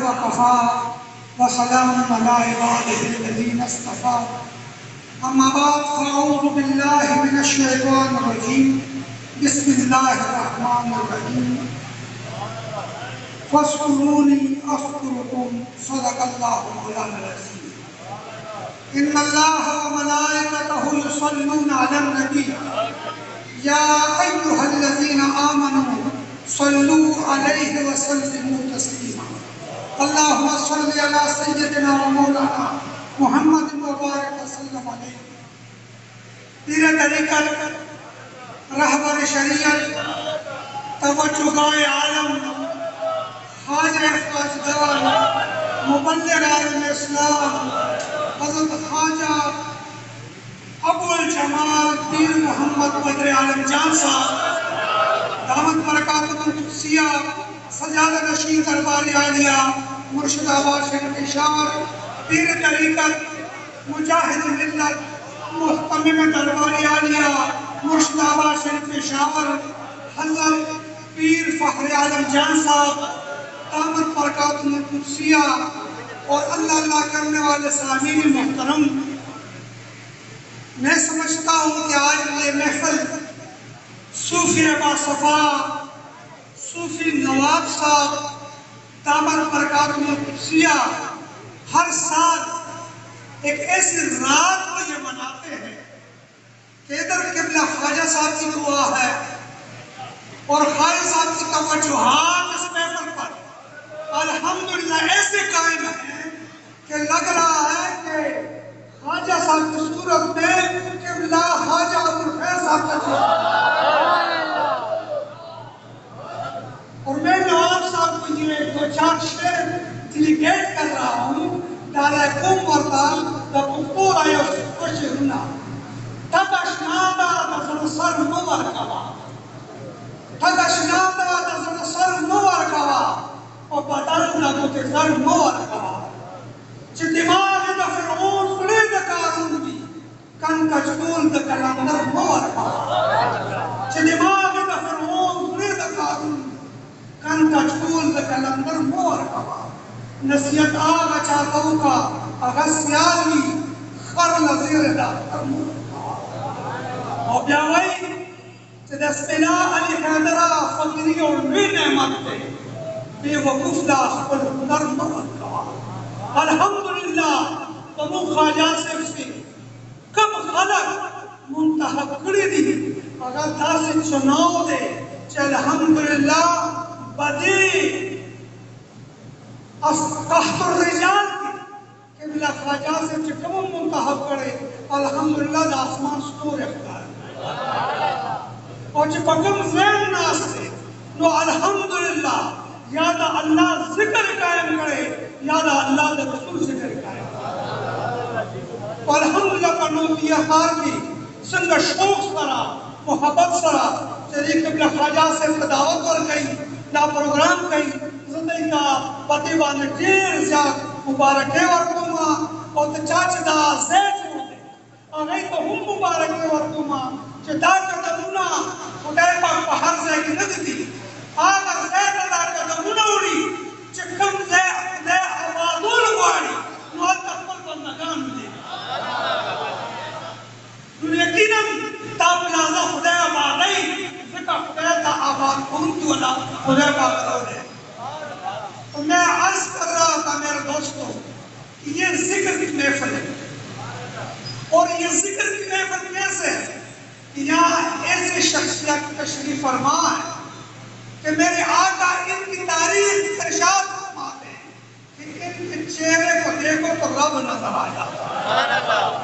وكفى وسلام على عباده الذين اصطفى أما بعد فأعوذ بالله من الشيطان الرجيم بسم الله الرحمن الرحيم فاذكروني أذكركم صدق الله مولانا العظيم إن الله وملائكته يصلون على النبي يا أيها الذين آمنوا صلوا عليه وسلموا تسليما اللهم صل على سيدنا ومولانا محمد مبارک وسلم علیہ. پیر طریقت، رہبر شریعت، توجہ عالم، خواجہ خواجگان، مبلغ عالم اسلام حضرت خواجہ ابو الجمال پیر محمد بدر عالم جان صاحب دامت برکاتہ القدسیہ سجادہ نشین دربار عالیہ مرشد آباد شریف پشاور، پیر طریقت مجاہد ملت محتمم دربار عالیہ مرشد آباد شریف پشاور حضرت پیر فخر عالم جان صاحب دامت برکاتہ القدسیہ اور اللہ کرنے والے سامعین محترم، میں سمجھتا ہوں کہ آج یہ محفل صوفی باصفا صوفی نواب صاحب دامت برکاتہ القدسیہ ہر سال ایک ایسی رات کو یہ مناتے ہیں کہ ادھر قبلہ خواجہ صاحب کی دعا ہے اور خواجہ صاحب کی توجہات اس محفل پر الحمدللہ ایسے قائم ہیں کہ لگ رہا ہے کہ خواجہ صاحب کی صورت میں قبلہ خواجہ عبدالخیر صاحب کا چاہتا اور میں نواب صاحب کو یہ دو چار شعر ڈیلیگیٹ کر رہا ہوں. دالا کم ورطال دا پختور آیا خوش ہونا تھکش نادا دا سر نور کوا تھکش نادا دا سر نور کوا اور بدل دا تے سر نور کوا چھ دماغ دا فرعون سنے دا کارون بھی کن کچکول دا کلندر نور کوا چھ دماغ دا فرعون سنے دا کارون کن کچکول دا کلندر نور کوا نصیحت آگا چاہتاو کا اغسیالی خر نظیر دا کرمو اور بیاوئی چھ دسپنا علی خیدرہ فقری اور نوی نعمت دے بے وقوف دا خبر ہنر مرد کوا. الحمدللہ تمو خواجہ سے کم خلق منتحب کری دی اگر دا سے چناؤ دے چھ الحمدللہ بدی تحت الرجال کہ بلا خواجہ سے چکم منتحب کرے الحمدللہ دا آسمان سکور اختار اور چکم زین ناس دے نو الحمدللہ یا دا اللہ ذکر قائم کرے یا دا اللہ دا رسول ذکر قائم کرے اور الحمدللہ کا نوتی اخار بھی سنگ شوق سرا محبت سرا چلیے قبلہ خواجہ سے دعوت پر گئی دا پروگرام گئی زندگی کا پتی بانے دیر زیاد مبارکے ورکوما اور چاچ دا زیج ہوتے آگئی تو ہم مبارکے ورکوما چھ دا کردمونا خدای پاک پہر زیگی ندی آگر زید دا کردمونا اوڑی چھ کم زید دے آبادول گواری نوال تقبل بندگان ملے نو یقیناً تا پلازا خدای آبادائی ذکر خدای تا آباد کنتی والا خدای پاک رو دے. تو میں عرض کر رہا تھا میرے دوستوں کہ یہ ذکر کی محفل ہے اور یہ ذکر کی محفل کیسے ہے کہ یہاں ایسے شخصیت تشریف فرما ہے کہ میرے آقا ان کی تاریخ ارشاد فرماتے ہیں کہ ان کے چہرے کو دیکھو تو رب نظر آ جاتا ہے.